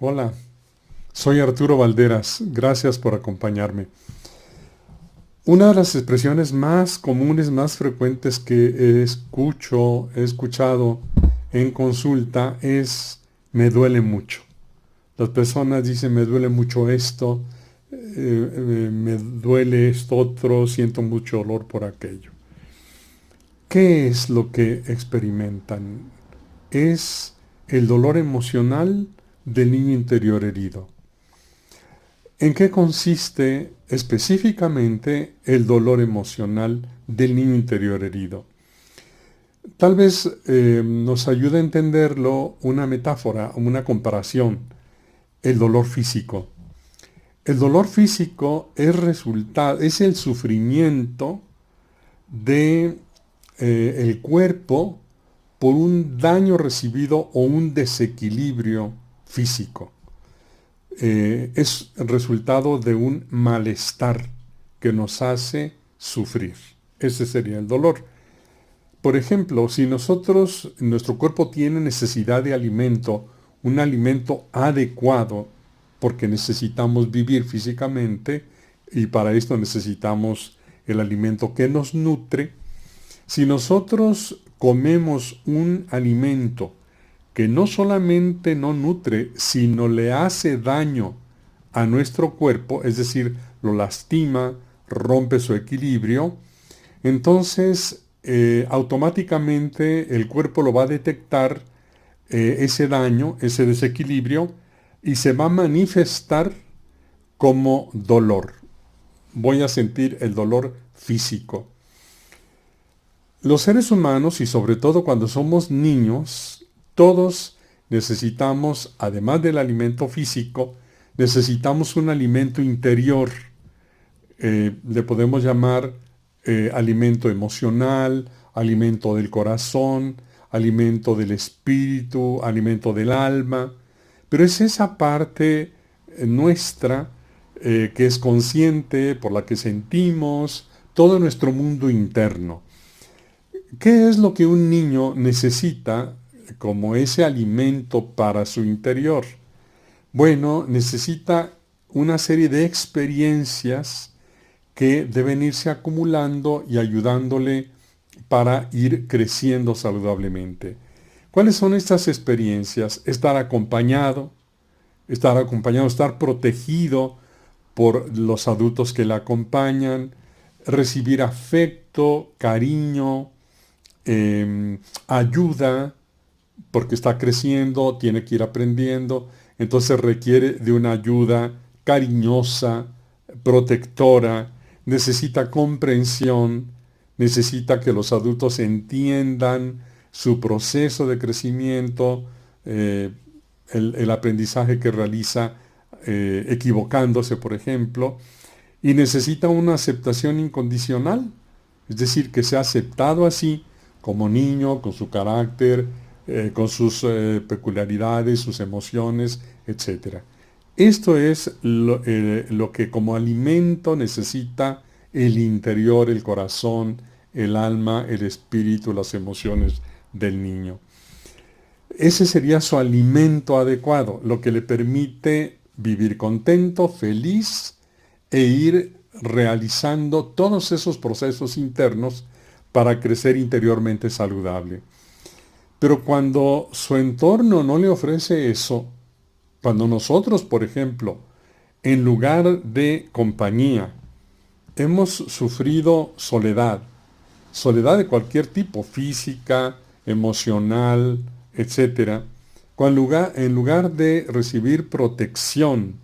Hola, soy Arturo Valderas. Gracias por acompañarme. Una de las expresiones más comunes, más frecuentes que he escuchado en consulta es me duele mucho. Las personas dicen me duele mucho esto, me duele esto otro, siento mucho dolor por aquello. ¿Qué es lo que experimentan? Es el dolor emocional del niño interior herido. ¿En qué consiste específicamente el dolor emocional del niño interior herido? Tal vez nos ayude a entenderlo una metáfora, una comparación, el dolor físico. El dolor físico es el sufrimiento de el cuerpo por un daño recibido o un desequilibrio físico. Es resultado de un malestar que nos hace sufrir. Ese sería el dolor. Por ejemplo, si nuestro cuerpo tiene necesidad de alimento, un alimento adecuado, porque necesitamos vivir físicamente y para esto necesitamos el alimento que nos nutre, si nosotros comemos un alimento que no solamente no nutre, sino le hace daño a nuestro cuerpo, es decir, lo lastima, rompe su equilibrio, entonces automáticamente el cuerpo lo va a detectar ese daño, ese desequilibrio, y se va a manifestar como dolor. Voy a sentir el dolor físico. Los seres humanos, y sobre todo cuando somos niños, todos necesitamos, además del alimento físico, necesitamos un alimento interior. Le podemos llamar alimento emocional, alimento del corazón, alimento del espíritu, alimento del alma. Pero es esa parte nuestra que es consciente, por la que sentimos, todo nuestro mundo interno. ¿Qué es lo que un niño necesita como ese alimento para su interior? Bueno, necesita una serie de experiencias que deben irse acumulando y ayudándole para ir creciendo saludablemente. ¿Cuáles son estas experiencias? Estar protegido por los adultos que la acompañan, recibir afecto, cariño, ayuda, porque está creciendo, tiene que ir aprendiendo, entonces requiere de una ayuda cariñosa, protectora, necesita comprensión, necesita que los adultos entiendan su proceso de crecimiento, eh, el aprendizaje que realiza equivocándose, por ejemplo, y necesita una aceptación incondicional, es decir, que sea aceptado así como niño, con su carácter, con sus peculiaridades, sus emociones, etc. Esto es lo que como alimento necesita el interior, el corazón, el alma, el espíritu, las emociones del niño. Ese sería su alimento adecuado, lo que le permite vivir contento, feliz e ir realizando todos esos procesos internos para crecer interiormente saludable. Pero cuando su entorno no le ofrece eso, cuando nosotros, por ejemplo, en lugar de compañía, hemos sufrido soledad, soledad de cualquier tipo, física, emocional, etcétera, cuando en lugar de recibir protección,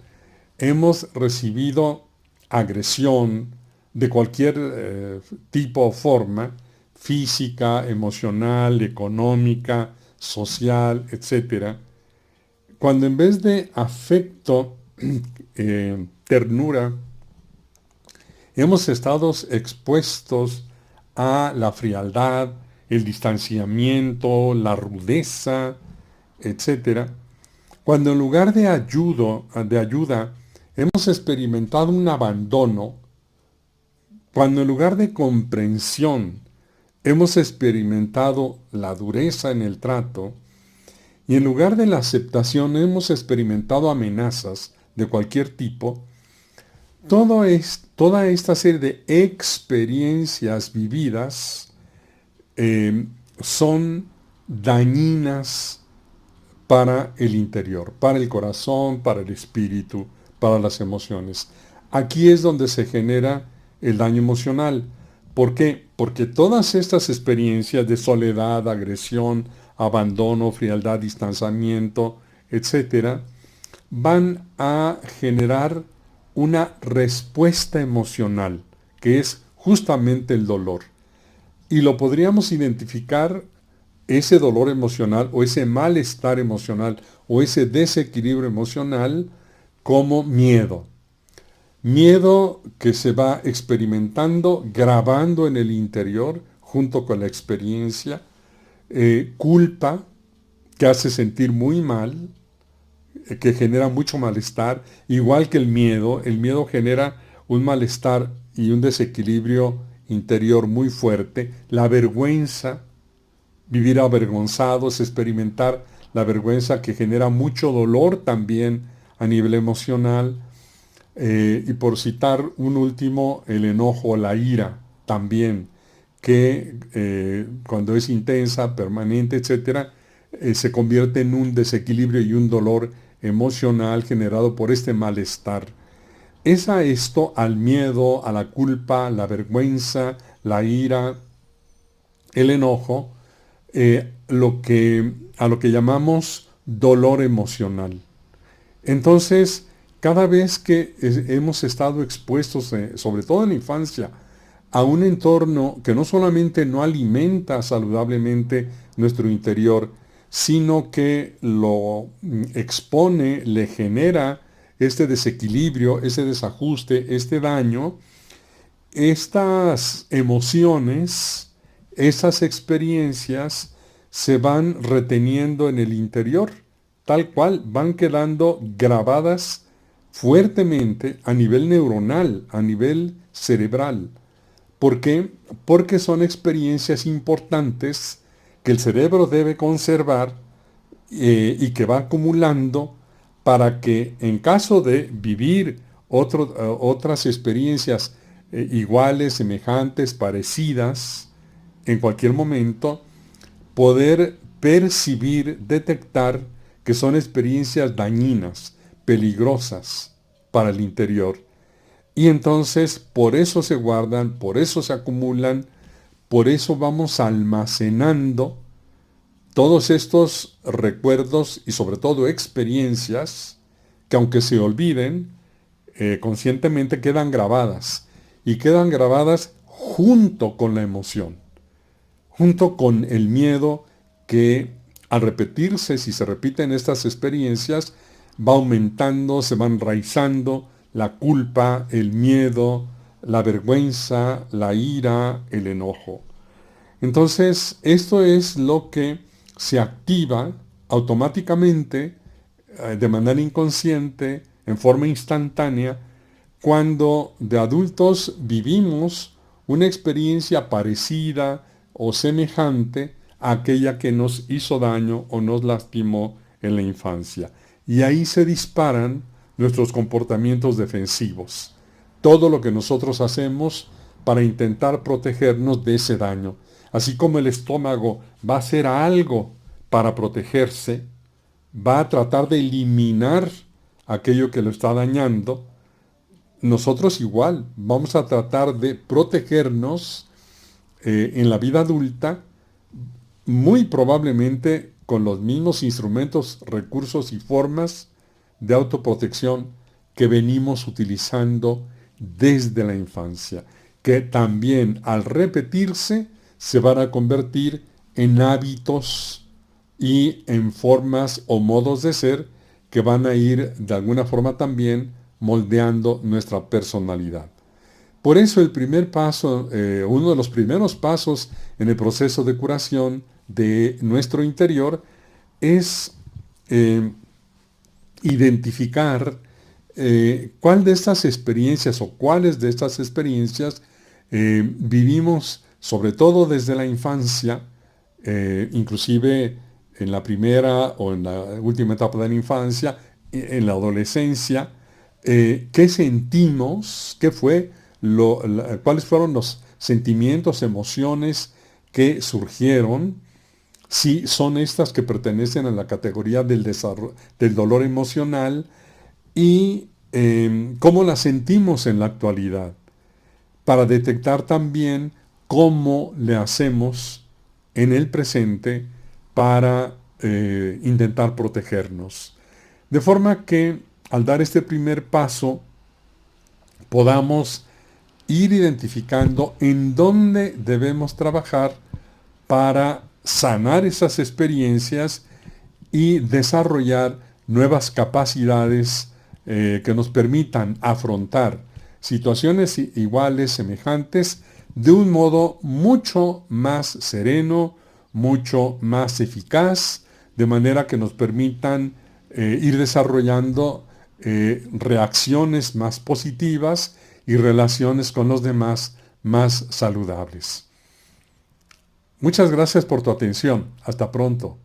hemos recibido agresión de cualquier tipo o forma, física, emocional, económica, social, etcétera, cuando en vez de afecto, ternura, hemos estado expuestos a la frialdad, el distanciamiento, la rudeza, etcétera, cuando en lugar de ayuda hemos experimentado un abandono, cuando en lugar de comprensión hemos experimentado la dureza en el trato, Y en lugar de la aceptación hemos experimentado amenazas de cualquier tipo. Toda esta serie de experiencias vividas son dañinas para el interior, para el corazón, para el espíritu, para las emociones. Aquí es donde se genera el daño emocional. ¿Por qué? Porque todas estas experiencias de soledad, agresión, abandono, frialdad, distanciamiento, etcétera, van a generar una respuesta emocional, que es justamente el dolor. Y lo podríamos identificar, ese dolor emocional o ese malestar emocional o ese desequilibrio emocional, como miedo. Miedo que se va experimentando, grabando en el interior junto con la experiencia. Culpa, que hace sentir muy mal, que genera mucho malestar, igual que el miedo genera un malestar y un desequilibrio interior muy fuerte. La vergüenza, vivir avergonzados, experimentar la vergüenza, que genera mucho dolor también a nivel emocional. Y por citar un último, el enojo, la ira también, que cuando es intensa, permanente, etcétera, se convierte en un desequilibrio y un dolor emocional generado por este malestar. Es a esto, al miedo, a la culpa, la vergüenza, la ira, el enojo, a lo que llamamos dolor emocional. Entonces, cada vez que hemos estado expuestos, sobre todo en la infancia, a un entorno que no solamente no alimenta saludablemente nuestro interior, sino que lo expone, le genera este desequilibrio, ese desajuste, este daño, estas emociones, esas experiencias se van reteniendo en el interior, tal cual van quedando grabadas fuertemente a nivel neuronal, a nivel cerebral. ¿Por qué? Porque son experiencias importantes que el cerebro debe conservar y que va acumulando para que en caso de vivir otras experiencias iguales, semejantes, parecidas, en cualquier momento, poder percibir, detectar que son experiencias dañinas, peligrosas para el interior. Y entonces por eso se guardan, por eso se acumulan, por eso vamos almacenando todos estos recuerdos y sobre todo experiencias que, aunque se olviden, conscientemente quedan grabadas. Y quedan grabadas junto con la emoción, junto con el miedo que, al repetirse, si se repiten estas experiencias, va aumentando, se va enraizando la culpa, el miedo, la vergüenza, la ira, el enojo. Entonces, esto es lo que se activa automáticamente, de manera inconsciente, en forma instantánea, cuando de adultos vivimos una experiencia parecida o semejante a aquella que nos hizo daño o nos lastimó en la infancia. Y ahí se disparan nuestros comportamientos defensivos. Todo lo que nosotros hacemos para intentar protegernos de ese daño. Así como el estómago va a hacer algo para protegerse, va a tratar de eliminar aquello que lo está dañando, nosotros igual vamos a tratar de protegernos en la vida adulta, muy probablemente con los mismos instrumentos, recursos y formas de autoprotección que venimos utilizando desde la infancia, que también al repetirse se van a convertir en hábitos y en formas o modos de ser que van a ir de alguna forma también moldeando nuestra personalidad. Por eso el primer paso, uno de los primeros pasos en el proceso de curación de nuestro interior es identificar cuál de estas experiencias o cuáles de estas experiencias vivimos, sobre todo desde la infancia, inclusive en la primera o en la última etapa de la infancia, en la adolescencia, qué sentimos, qué fue, cuáles fueron los sentimientos, emociones que surgieron, si son estas que pertenecen a la categoría del dolor emocional y cómo las sentimos en la actualidad, para detectar también cómo le hacemos en el presente para intentar protegernos. De forma que al dar este primer paso podamos ir identificando en dónde debemos trabajar para sanar esas experiencias y desarrollar nuevas capacidades que nos permitan afrontar situaciones iguales, semejantes, de un modo mucho más sereno, mucho más eficaz, de manera que nos permitan ir desarrollando reacciones más positivas y relaciones con los demás más saludables. Muchas gracias por tu atención. Hasta pronto.